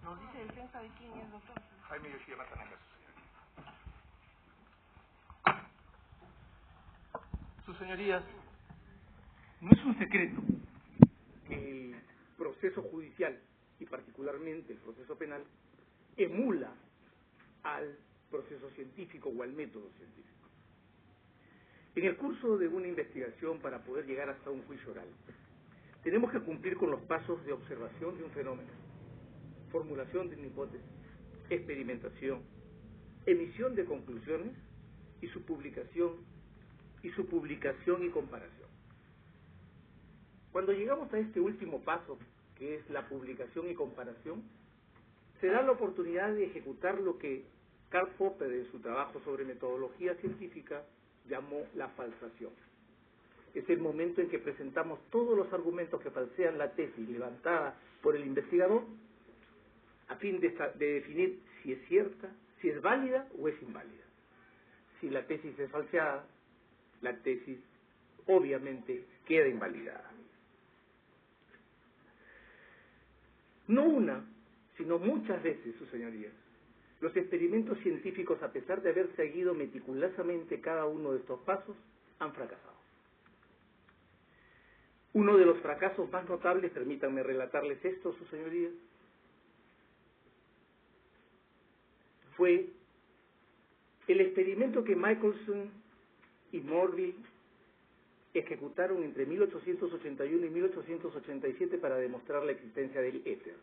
Nos dice defensa de quién es, doctor. Jaime Yoshiyama Tanaka, sus señorías. No es un secreto que el proceso judicial, y particularmente el proceso penal, emula al proceso científico o al método científico. En el curso de una investigación para poder llegar hasta un juicio oral, tenemos que cumplir con los pasos de observación de un fenómeno, formulación de una hipótesis, experimentación, emisión de conclusiones y su publicación y comparación. Cuando llegamos a este último paso, que es la publicación y comparación, se da la oportunidad de ejecutar lo que Karl Popper, en su trabajo sobre metodología científica, llamó la falsación. Es el momento en que presentamos todos los argumentos que falsean la tesis levantada por el investigador a fin de definir si es cierta, si es válida o es inválida. Si la tesis es falseada, la tesis obviamente queda invalidada. No una, sino muchas veces, sus señorías, los experimentos científicos, a pesar de haber seguido meticulosamente cada uno de estos pasos, han fracasado. Uno de los fracasos más notables, permítanme relatarles esto, sus señorías, fue el experimento que Michelson y Morley ejecutaron entre 1881 y 1887 para demostrar la existencia del éter.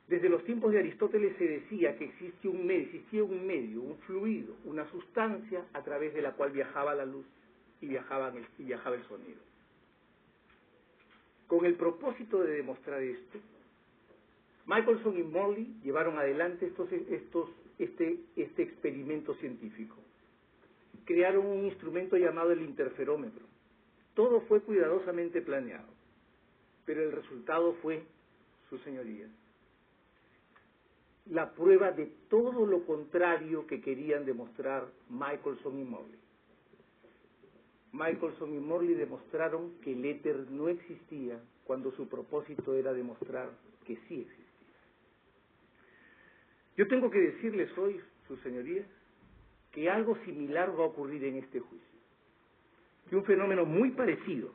Desde los tiempos de Aristóteles se decía que existía un medio, un fluido, una sustancia a través de la cual viajaba la luz y viajaba el sonido. Con el propósito de demostrar esto, Michelson y Morley llevaron adelante este experimento científico. Crearon un instrumento llamado el interferómetro. Todo fue cuidadosamente planeado, pero el resultado fue, sus señorías, la prueba de todo lo contrario que querían demostrar Michelson y Morley. Michelson y Morley demostraron que el éter no existía cuando su propósito era demostrar que sí existía. Yo tengo que decirles hoy, sus señorías, que algo similar va a ocurrir en este juicio, que un fenómeno muy parecido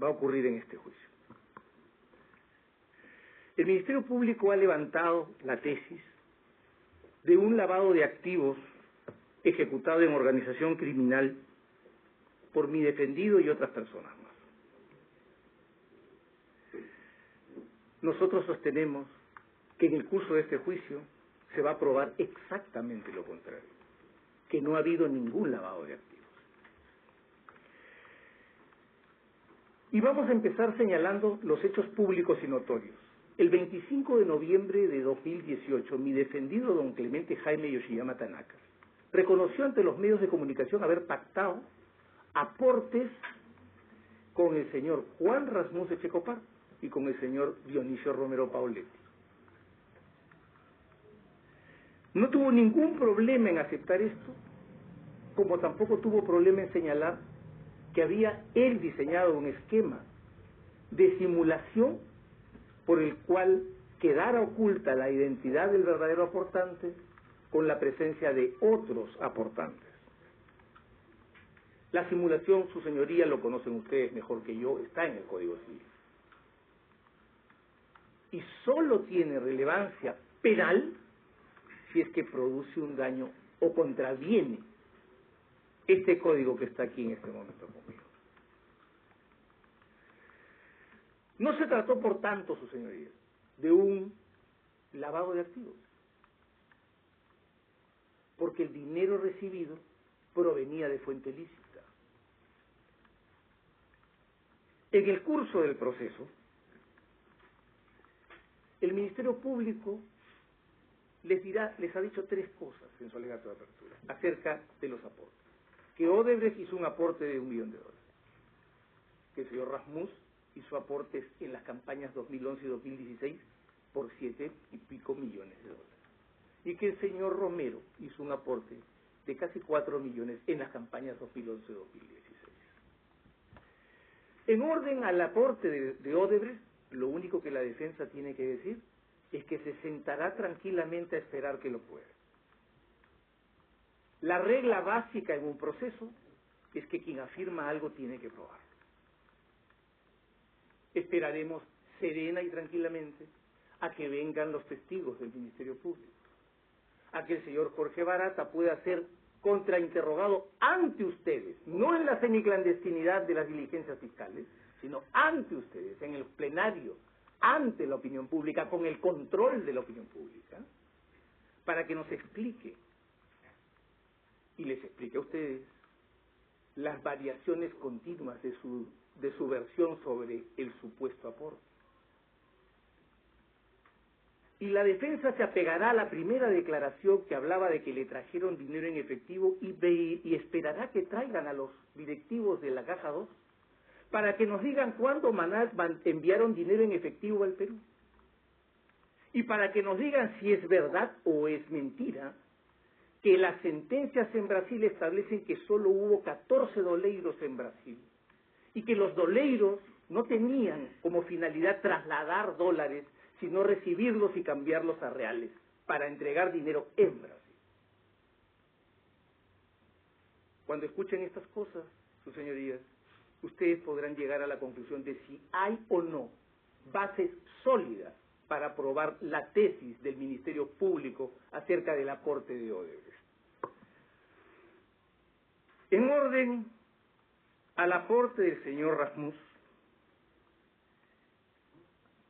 va a ocurrir en este juicio. El Ministerio Público ha levantado la tesis de un lavado de activos ejecutado en organización criminal por mi defendido y otras personas más. Nosotros sostenemos que en el curso de este juicio se va a probar exactamente lo contrario, que no ha habido ningún lavado de activos. Y vamos a empezar señalando los hechos públicos y notorios. El 25 de noviembre de 2018, mi defendido don Clemente Jaime Yoshiyama Tanaka reconoció ante los medios de comunicación haber pactado aportes con el señor Juan Rasmus Echecopar y con el señor Dionisio Romero Pauletti. No tuvo ningún problema en aceptar esto, como tampoco tuvo problema en señalar que había él diseñado un esquema de simulación por el cual quedara oculta la identidad del verdadero aportante con la presencia de otros aportantes. La simulación, su señoría, lo conocen ustedes mejor que yo, está en el Código Civil. Y solo tiene relevancia penal si es que produce un daño o contraviene este código que está aquí en este momento conmigo. No se trató, por tanto, sus señorías, de un lavado de activos, porque el dinero recibido provenía de fuente lícita. En el curso del proceso, el Ministerio Público les ha dicho tres cosas en su alegato de apertura acerca de los aportes. Que Odebrecht hizo un aporte de $1 millón, que el señor Rasmus hizo aportes en las campañas 2011 y 2016 por $7 y pico millones, y que el señor Romero hizo un aporte de casi 4 millones en las campañas 2011 y 2016. En orden al aporte de Odebrecht, lo único que la defensa tiene que decir es que se sentará tranquilamente a esperar que lo pruebe. La regla básica en un proceso es que quien afirma algo tiene que probarlo. Esperaremos serena y tranquilamente a que vengan los testigos del Ministerio Público, a que el señor Jorge Barata pueda ser contrainterrogado ante ustedes, no en la semiclandestinidad de las diligencias fiscales, sino ante ustedes, en el plenario, ante la opinión pública, con el control de la opinión pública, para que nos explique y les explique a ustedes las variaciones continuas de su versión sobre el supuesto aporte. Y la defensa se apegará a la primera declaración que hablaba de que le trajeron dinero en efectivo y esperará que traigan a los directivos de la Caja 2 para que nos digan cuándo enviaron dinero en efectivo al Perú. Y para que nos digan si es verdad o es mentira que las sentencias en Brasil establecen que solo hubo 14 doleiros en Brasil y que los doleiros no tenían como finalidad trasladar dólares, sino recibirlos y cambiarlos a reales para entregar dinero en Brasil. Cuando escuchen estas cosas, sus señorías, ustedes podrán llegar a la conclusión de si hay o no bases sólidas para probar la tesis del Ministerio Público acerca del aporte de Odebrecht. En orden al aporte del señor Rasmus,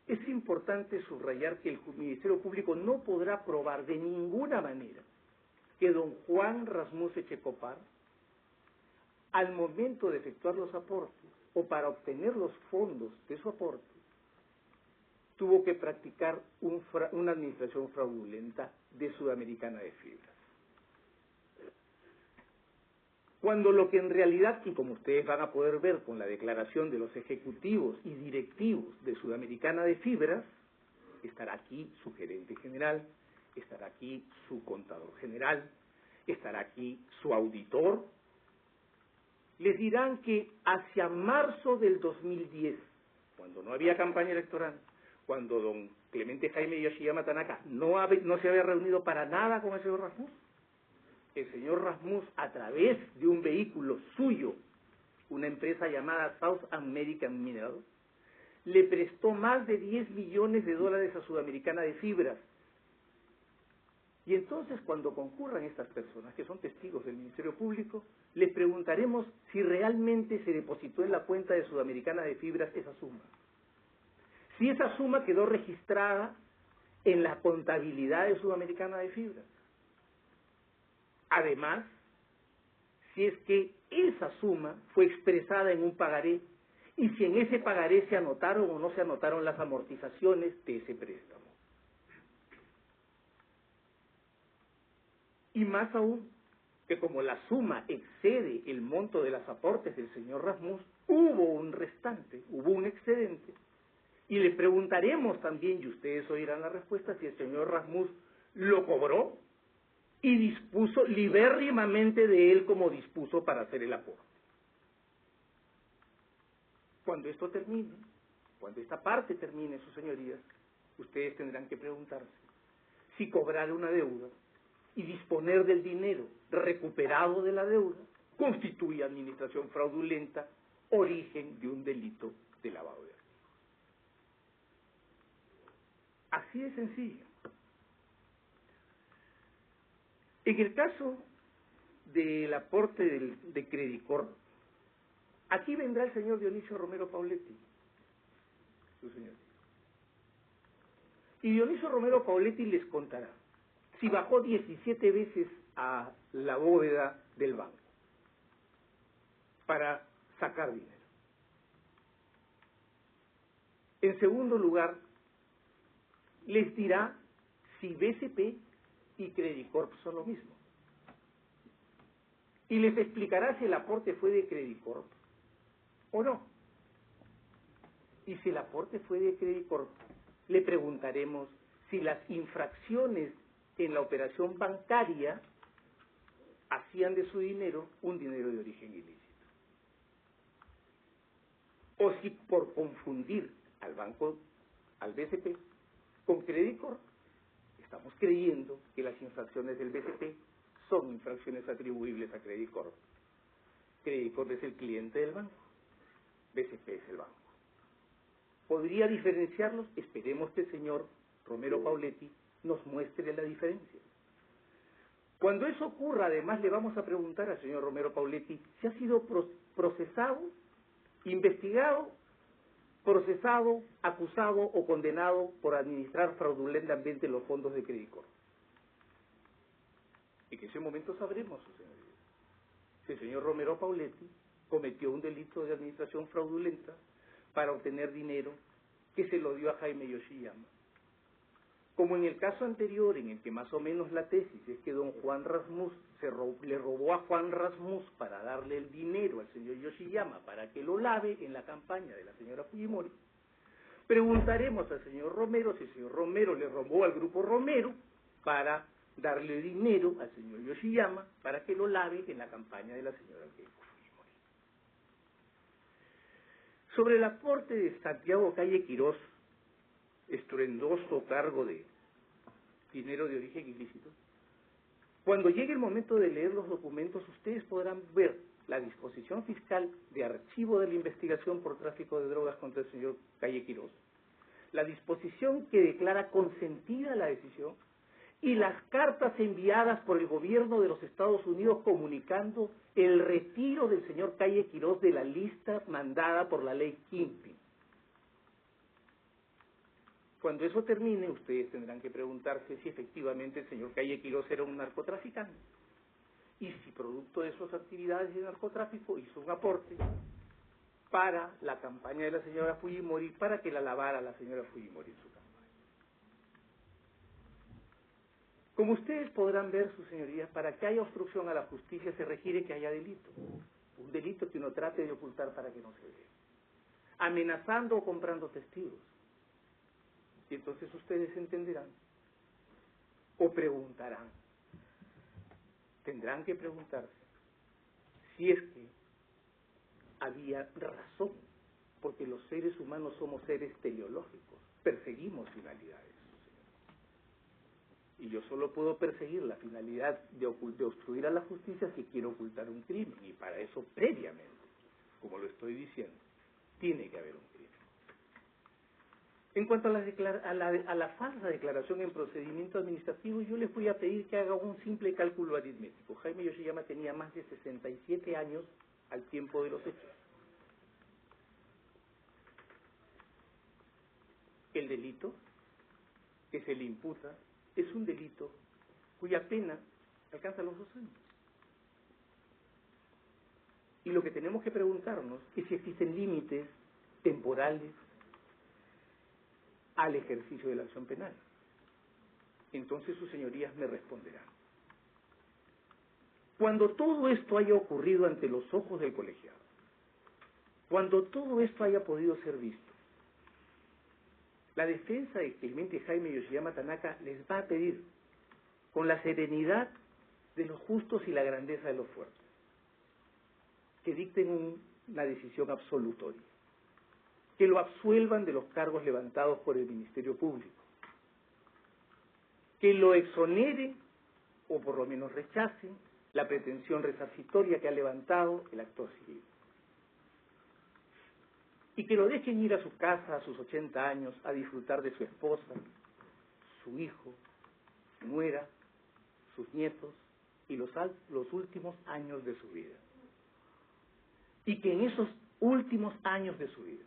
es importante subrayar que el Ministerio Público no podrá probar de ninguna manera que don Juan Rasmus Echecopar, al momento de efectuar los aportes o para obtener los fondos de su aporte, tuvo que practicar una administración fraudulenta de Sudamericana de Fibras. Cuando lo que en realidad, y como ustedes van a poder ver con la declaración de los ejecutivos y directivos de Sudamericana de Fibras, estará aquí su gerente general, estará aquí su contador general, estará aquí su auditor, les dirán que hacia marzo del 2010, cuando no había campaña electoral, cuando don Clemente Jaime Yoshiyama Tanaka no se había reunido para nada con el señor Rasmus, el señor Rasmus, a través de un vehículo suyo, una empresa llamada South American Mineral, le prestó más de 10 millones de dólares a Sudamericana de Fibras. Y entonces, cuando concurran estas personas, que son testigos del Ministerio Público, les preguntaremos si realmente se depositó en la cuenta de Sudamericana de Fibras esa suma. Si esa suma quedó registrada en la contabilidad de Sudamericana de Fibras. Además, si es que esa suma fue expresada en un pagaré y si en ese pagaré se anotaron o no se anotaron las amortizaciones de ese préstamo. Y más aún, que como la suma excede el monto de los aportes del señor Rasmus, hubo un restante, hubo un excedente, y le preguntaremos también, y ustedes oirán la respuesta, si el señor Rasmus lo cobró y dispuso libérrimamente de él como dispuso para hacer el aporte. Cuando esto termine, cuando esta parte termine, sus señorías, ustedes tendrán que preguntarse si cobrar una deuda y disponer del dinero recuperado de la deuda constituye administración fraudulenta, origen de un delito de lavado de activos. Así de sencillo. En el caso del aporte de Credicorp, aquí vendrá el señor Dionisio Romero Pauletti, su señor. Y Dionisio Romero Pauletti les contará si bajó 17 veces a la bóveda del banco para sacar dinero. En segundo lugar, les dirá si BCP y Credicorp son lo mismo. Y les explicará si el aporte fue de Credicorp o no. Y si el aporte fue de Credicorp, le preguntaremos si las infracciones en la operación bancaria hacían de su dinero un dinero de origen ilícito. O si por confundir al banco al BCP, con Credit Corp estamos creyendo que las infracciones del BCP son infracciones atribuibles a Credit Corp. Credit Corp es el cliente del banco, BCP es el banco. ¿Podría diferenciarlos? Esperemos que el señor Romero Pauletti nos muestre la diferencia. Cuando eso ocurra, además le vamos a preguntar al señor Romero Pauletti si ha sido procesado, investigado, procesado, acusado o condenado por administrar fraudulentamente los fondos de Credit Corp. En ese momento sabremos, señorías, si el señor Romero Pauletti cometió un delito de administración fraudulenta para obtener dinero que se lo dio a Jaime Yoshiyama. Como en el caso anterior, en el que más o menos la tesis es que don Juan Rasmus le robó a Juan Rasmus para darle el dinero al señor Yoshiyama para que lo lave en la campaña de la señora Fujimori, preguntaremos al señor Romero si el señor Romero le robó al grupo Romero para darle dinero al señor Yoshiyama para que lo lave en la campaña de la señora Fujimori. Sobre el aporte de Santiago Calle Quirós, estruendoso cargo de dinero de origen ilícito, cuando llegue el momento de leer los documentos, ustedes podrán ver la disposición fiscal de archivo de la investigación por tráfico de drogas contra el señor Calle Quirós, la disposición que declara consentida la decisión y las cartas enviadas por el gobierno de los Estados Unidos comunicando el retiro del señor Calle Quirós de la lista mandada por la ley Kingpin. Cuando eso termine, ustedes tendrán que preguntarse si efectivamente el señor Calle Quirós era un narcotraficante y si producto de sus actividades de narcotráfico hizo un aporte para la campaña de la señora Fujimori, para que la lavara la señora Fujimori en su campaña. Como ustedes podrán ver, sus señorías, para que haya obstrucción a la justicia se requiere que haya delito. Un delito que uno trate de ocultar para que no se vea. Amenazando o comprando testigos. Y entonces ustedes entenderán o preguntarán, tendrán que preguntarse si es que había razón, porque los seres humanos somos seres teleológicos, perseguimos finalidades. Y yo solo puedo perseguir la finalidad de obstruir a la justicia si quiero ocultar un crimen, y para eso previamente, como lo estoy diciendo, tiene que haber un crimen. En cuanto a la falsa declaración en procedimiento administrativo, yo les voy a pedir que haga un simple cálculo aritmético. Jaime Yoshiyama tenía más de 67 años al tiempo de los hechos. El delito que se le imputa es un delito cuya pena alcanza los 2 años. Y lo que tenemos que preguntarnos es si existen límites temporales al ejercicio de la acción penal. Entonces sus señorías me responderán. Cuando todo esto haya ocurrido ante los ojos del colegiado, cuando todo esto haya podido ser visto, la defensa del Clemente Jaime Yoshiyama Tanaka les va a pedir, con la serenidad de los justos y la grandeza de los fuertes, que dicten una decisión absolutoria, que lo absuelvan de los cargos levantados por el Ministerio Público, que lo exoneren o por lo menos rechacen la pretensión resarcitoria que ha levantado el actor civil, y que lo dejen ir a su casa a sus 80 años a disfrutar de su esposa, su hijo, su nuera, sus nietos y los últimos años de su vida. Y que en esos últimos años de su vida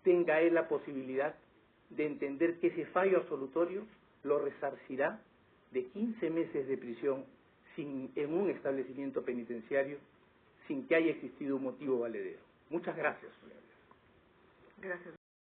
tenga él la posibilidad de entender que ese fallo absolutorio lo resarcirá de 15 meses de prisión en un establecimiento penitenciario sin que haya existido un motivo valedero. Muchas gracias, señores. Gracias.